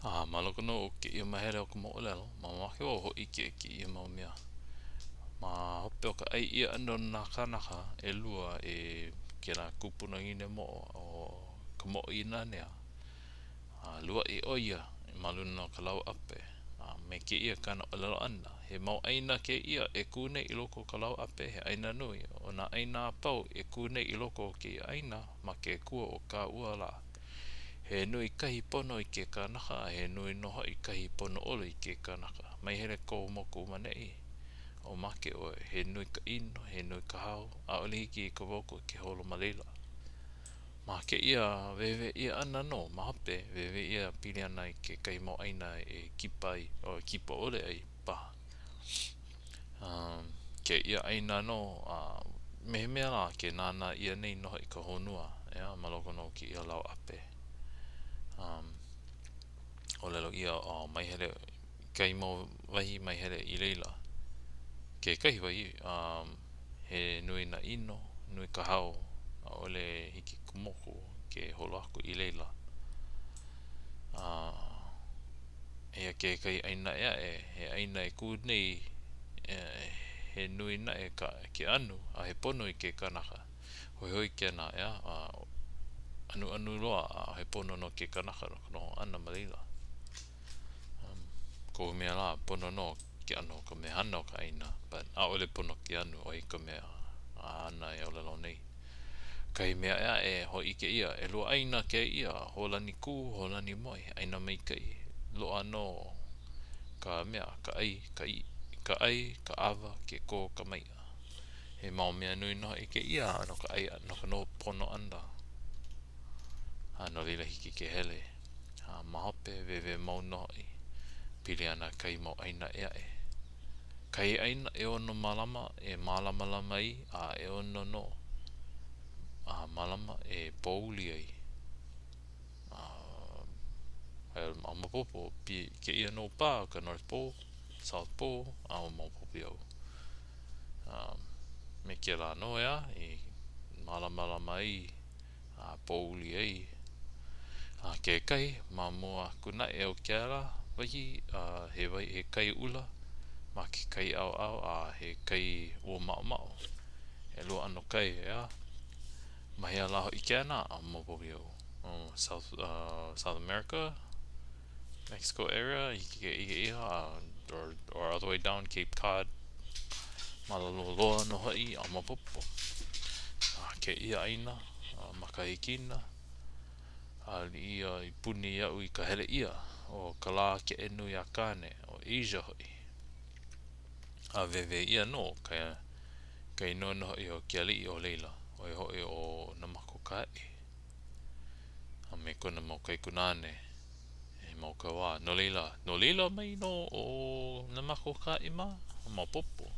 Maloko no o ke ia mahere o ka moolelo, ma wake o ho ike ke ia mau mea. Ma hope o ka ai ia ano na kanaka e lua e ke la kupuna ine mo o Kamooinanea. Lua e oia e maluna no ka lau ape. Me ke ia kana olelo ana. He mau aina ke ia e kune i loko ka lau ape he aina nui. O na aina apau e kune i loko ke aina ma ke kua o ka ua la. He nui kahi pono i ke kanaka, he nui noho i kahi pono olo i ke kanaka. Mai hele kou moku umanei, o make o he nui ka ino, he nui ka hao, a oli hiki i ka woko ke holo malila. Ma ke ia wewe ia ana no, ma hape wewe ia pili ana i ke kai mo aina e kipai, o kipa ole ai paha. Ke ia aina no, mehe mea la ke nana ia nei noho i ka honua, maloko no ki ia lau ape. Olelo ia mai hele kai mo wahi mai hele I leila ke kahi wahi he nui na ino nui ka hao a ole hiki kumoku ke holo aku I leila ea ke kai aina ea he aina e ku nei he nui na e ka ke anu a he pono I ke kanaka hoihoi ke na anu loa he pono no ke kanaka no ana malila ko mea la pono no ke ano ka me hana o ka aina but a ole pono ke anu o I ka mea ana e olelo nei kai mea ea e ho ike ia e lua aina ke ia Holaniku Holanimoe aina mai kai loa no ka mea ka ai ka ava ke ko ka maia he mau mea nui no ike ia ano ka ai no ka no pono anda ano lila hiki ke hele mahope wewe mau no I pili ana kai mau aina ea kai aina e ono malama e malama lamai e ono no malama e pouli ai a mapopo ke ia no pa ka North Pole South Pole o mapopi au me ke la no ea I malama lamai pouli ai ke kai ma mua kuna e o kia la wahi he kai ula ma ke kai au he kai o mao e lua ano kai mahi ala ho ike ana a mapopi au South America Mexico area ike ia or all the way down Cape Cod malaloa no hoi a mapopo ke ia aina makahikina alii I puni au I ka hele ia o ka la ke enu ia kane o Asia hoi wewe ia no kai no no hoi o ke alii o leila o hoi o Namakaokahai me kona mau kai kunane e mau ka wā no leila mai no o Namakaokahai ma popo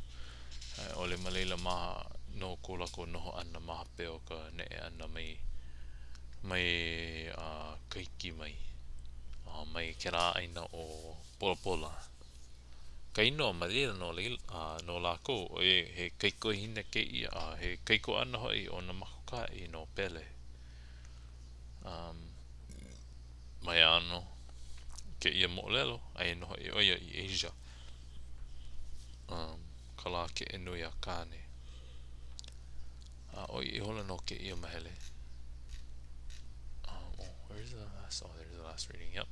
ole ma leila ma no ko lako noho ana ma hape o ka ne ana mai kaiki mai kera aina o pola pola kai no ma leila no lako he kaiko hine ke ia he kaiko ana hoi o Namakaokahai no pele mai ano ke ia moolelo ai no hoi oia I Asia ka la ke enu ia kane oi I hola no ke ia mahele where's the last there's the last reading yep